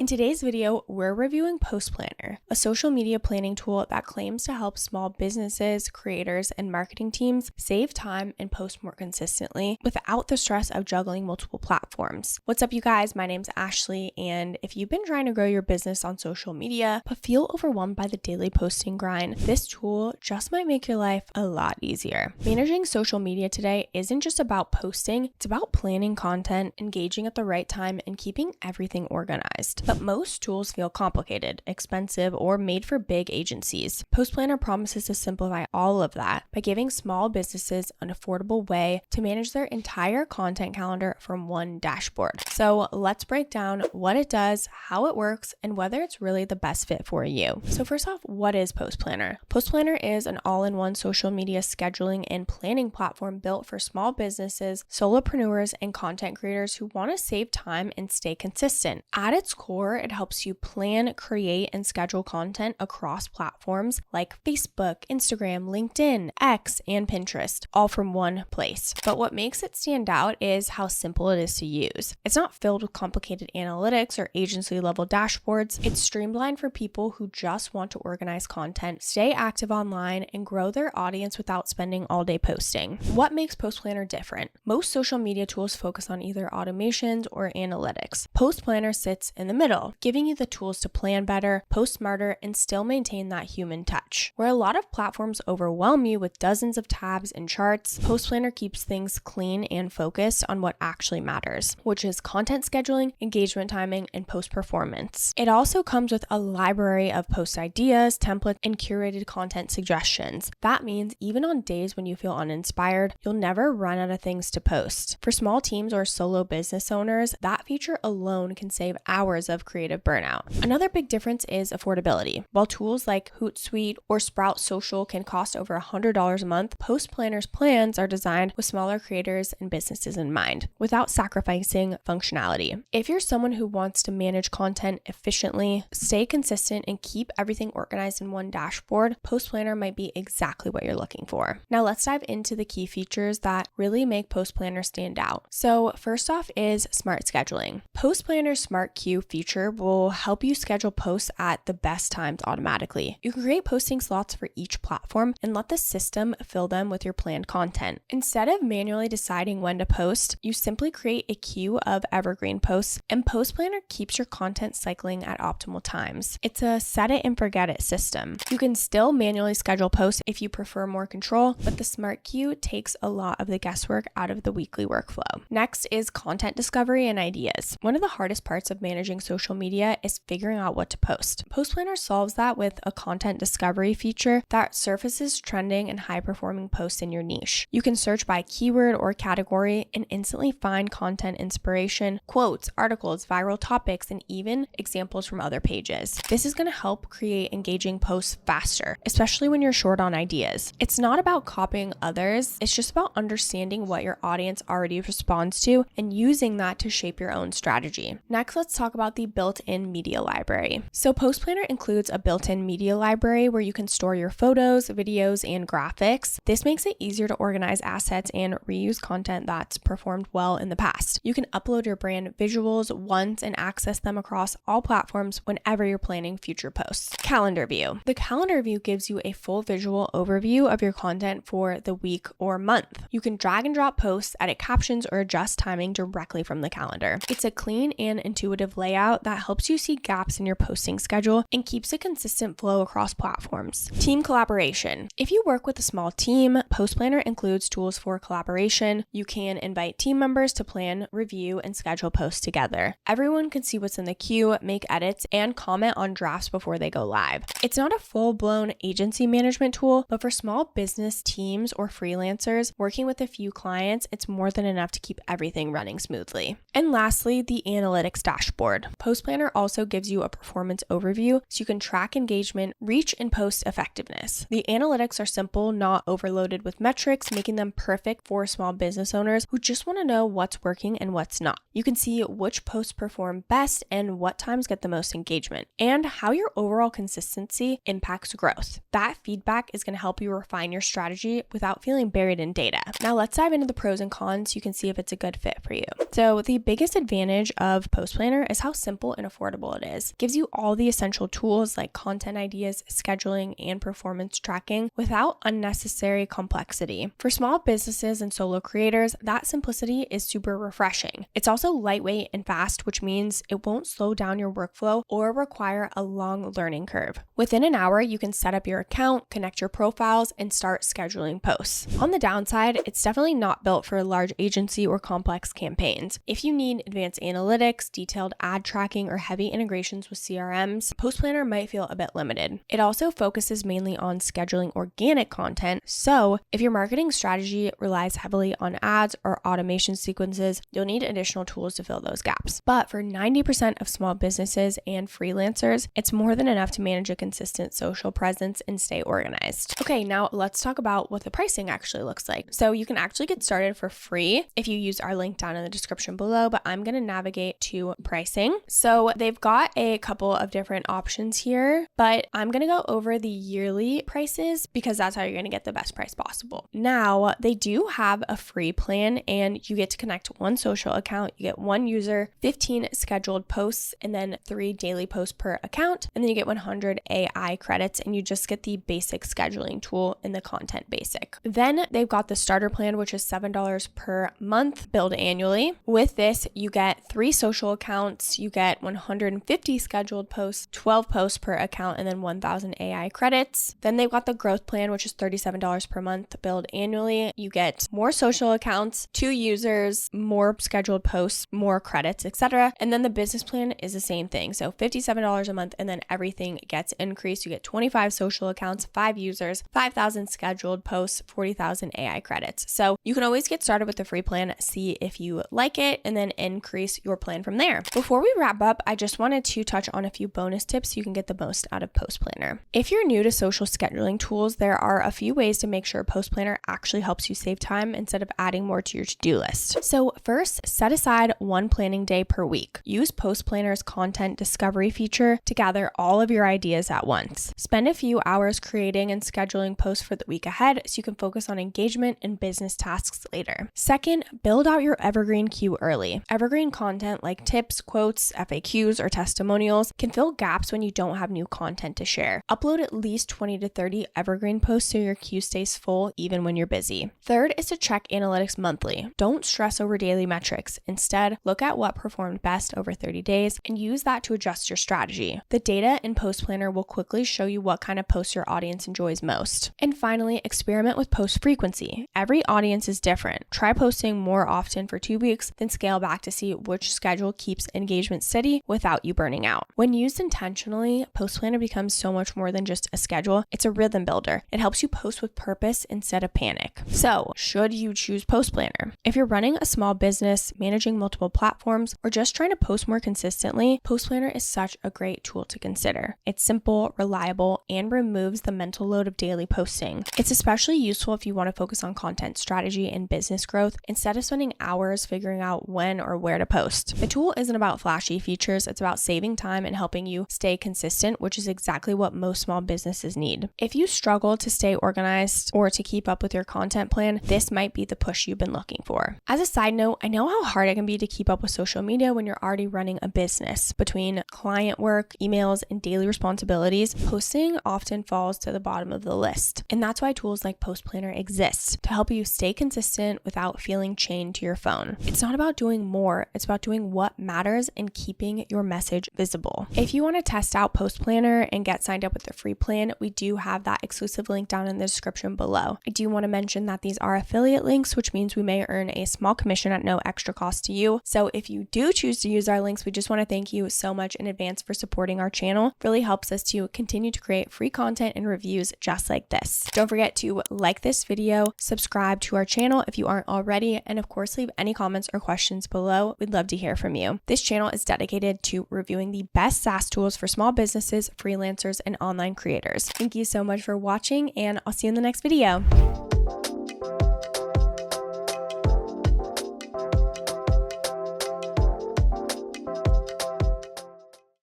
In today's video, we're reviewing Post Planner, a social media planning tool that claims to help small businesses, creators, and marketing teams save time and post more consistently without the stress of juggling multiple platforms. What's up, you guys? My name's Ashley, and if you've been trying to grow your business on social media but feel overwhelmed by the daily posting grind, this tool just might make your life a lot easier. Managing social media today isn't just about posting, it's about planning content, engaging at the right time, and keeping everything organized. But most tools feel complicated, expensive, or made for big agencies. Post Planner promises to simplify all of that by giving small businesses an affordable way to manage their entire content calendar from one dashboard. So let's break down what it does, how it works, and whether it's really the best fit for you. So first off, what is Post Planner? Post Planner is an all-in-one social media scheduling and planning platform built for small businesses, solopreneurs, and content creators who want to save time and stay consistent. At its core, it helps you plan, create, and schedule content across platforms like Facebook, Instagram, LinkedIn, X, and Pinterest, all from one place. But what makes it stand out is how simple it is to use. It's not filled with complicated analytics or agency-level dashboards. It's streamlined for people who just want to organize content, stay active online, and grow their audience without spending all day posting. What makes Post Planner different? Most social media tools focus on either automations or analytics. Post Planner sits in the middle, giving you the tools to plan better, post smarter, and still maintain that human touch. Where a lot of platforms overwhelm you with dozens of tabs and charts, Post Planner keeps things clean and focused on what actually matters, which is content scheduling, engagement timing, and post performance. It also comes with a library of post ideas, templates, and curated content suggestions. That means even on days when you feel uninspired, you'll never run out of things to post. For small teams or solo business owners, that feature alone can save hours of creative burnout. Another big difference is affordability. While tools like Hootsuite or Sprout Social can cost over $100 a month, Post Planner's plans are designed with smaller creators and businesses in mind, without sacrificing functionality. If you're someone who wants to manage content efficiently, stay consistent, and keep everything organized in one dashboard, Post Planner might be exactly what you're looking for. Now let's dive into the key features that really make Post Planner stand out. So first off is smart scheduling. Post Planner's Smart Queue feature will help you schedule posts at the best times automatically. You can create posting slots for each platform and let the system fill them with your planned content. Instead of manually deciding when to post, you simply create a queue of evergreen posts, and Post Planner keeps your content cycling at optimal times. It's a set it and forget it system. You can still manually schedule posts if you prefer more control, but the Smart Queue takes a lot of the guesswork out of the weekly workflow. Next is content discovery and ideas. One of the hardest parts of managing social media is figuring out what to post. Post Planner solves that with a content discovery feature that surfaces trending and high-performing posts in your niche. You can search by keyword or category and instantly find content inspiration, quotes, articles, viral topics, and even examples from other pages. This is going to help create engaging posts faster, especially when you're short on ideas. It's not about copying others, it's just about understanding what your audience already responds to and using that to shape your own strategy. Next, let's talk about the built-in media library. So Post Planner includes a built-in media library where you can store your photos, videos, and graphics. This makes it easier to organize assets and reuse content that's performed well in the past. You can upload your brand visuals once and access them across all platforms whenever you're planning future posts. Calendar view. The calendar view gives you a full visual overview of your content for the week or month. You can drag and drop posts, edit captions, or adjust timing directly from the calendar. It's a clean and intuitive layout that helps you see gaps in your posting schedule and keeps a consistent flow across platforms. Team collaboration. If you work with a small team, Post Planner includes tools for collaboration. You can invite team members to plan, review, and schedule posts together. Everyone can see what's in the queue, make edits, and comment on drafts before they go live. It's not a full-blown agency management tool, but for small business teams or freelancers working with a few clients, it's more than enough to keep everything running smoothly. And lastly, the analytics dashboard. Post Planner also gives you a performance overview so you can track engagement, reach, and post effectiveness. The analytics are simple, not overloaded with metrics, making them perfect for small business owners who just want to know what's working and what's not. You can see which posts perform best and what times get the most engagement, and how your overall consistency impacts growth. That feedback is going to help you refine your strategy without feeling buried in data. Now let's dive into the pros and cons so you can see if it's a good fit for you. So the biggest advantage of Post Planner is how simple simple and affordable it is. It gives you all the essential tools like content ideas, scheduling, and performance tracking without unnecessary complexity. For small businesses and solo creators, that simplicity is super refreshing. It's also lightweight and fast, which means it won't slow down your workflow or require a long learning curve. Within an hour, you can set up your account, connect your profiles, and start scheduling posts. On the downside, it's definitely not built for a large agency or complex campaigns. If you need advanced analytics, detailed ad tracking, or heavy integrations with CRMs, Post Planner might feel a bit limited. It also focuses mainly on scheduling organic content, so if your marketing strategy relies heavily on ads or automation sequences, you'll need additional tools to fill those gaps. But for 90% of small businesses and freelancers, it's more than enough to manage a consistent social presence and stay organized. Okay, now let's talk about what the pricing actually looks like. So you can actually get started for free if you use our link down in the description below, but I'm going to navigate to pricing. So they've got a couple of different options here, but I'm going to go over the yearly prices because that's how you're going to get the best price possible. Now, they do have a free plan and you get to connect one social account, you get one user, 15 scheduled posts, and then 3 daily posts per account, and then you get 100 AI credits and you just get the basic scheduling tool in the content basic. Then they've got the starter plan, which is $7 per month, billed annually. With this, you get 3 social accounts, you get 150 scheduled posts, 12 posts per account, and then 1,000 AI credits. Then they've got the growth plan, which is $37 per month, billed annually. You get more social accounts, 2 users, more scheduled posts, more credits, etc. And then the business plan is the same thing. So $57 a month, and then everything gets increased. You get 25 social accounts, 5 users, 5,000 scheduled posts, 40,000 AI credits. So you can always get started with the free plan, see if you like it, and then increase your plan from there. Before we wrap up, I just wanted to touch on a few bonus tips so you can get the most out of Post Planner. If you're new to social scheduling tools, there are a few ways to make sure Post Planner actually helps you save time instead of adding more to your to-do list. So first, set aside one planning day per week. Use Post Planner's content discovery feature to gather all of your ideas at once. Spend a few hours creating and scheduling posts for the week ahead so you can focus on engagement and business tasks later. Second, build out your evergreen queue early. Evergreen content like tips, quotes, FAQs, or testimonials can fill gaps when you don't have new content to share. Upload at least 20 to 30 evergreen posts so your queue stays full even when you're busy. Third is to check analytics monthly. Don't stress over daily metrics. Instead, look at what performed best over 30 days and use that to adjust your strategy. The data in Post Planner will quickly show you what kind of posts your audience enjoys most. And finally, experiment with post frequency. Every audience is different. Try posting more often for 2 weeks, then scale back to see which schedule keeps engagement steady without you burning out. When used intentionally, Post Planner becomes so much more than just a schedule. It's a rhythm builder. It helps you post with purpose instead of panic. So, should you choose Post Planner? If you're running a small business, managing multiple platforms, or just trying to post more consistently, Post Planner is such a great tool to consider. It's simple, reliable, and removes the mental load of daily posting. It's especially useful if you want to focus on content strategy and business growth instead of spending hours figuring out when or where to post. The tool isn't about flashy features, it's about saving time and helping you stay consistent, which is exactly what most small businesses need. If you struggle to stay organized or to keep up with your content plan, this might be the push you've been looking for. As a side note, I know how hard it can be to keep up with social media when you're already running a business. Between client work, emails, and daily responsibilities, posting often falls to the bottom of the list. And that's why tools like Post Planner exist, to help you stay consistent without feeling chained to your phone. It's not about doing more, it's about doing what matters and keeping your message visible. If you want to test out Post Planner and get signed up with the free plan, we do have that exclusive link down in the description below. I do want to mention that these are affiliate links, which means we may earn a small commission at no extra cost to you. So if you do choose to use our links, we just want to thank you so much in advance for supporting our channel. It really helps us to continue to create free content and reviews just like this. Don't forget to like this video, subscribe to our channel if you aren't already, and of course leave any comments or questions below. We'd love to hear from you. This channel is dedicated to reviewing the best SaaS tools for small businesses, freelancers, and online creators. Thank you so much for watching, and I'll see you in the next video.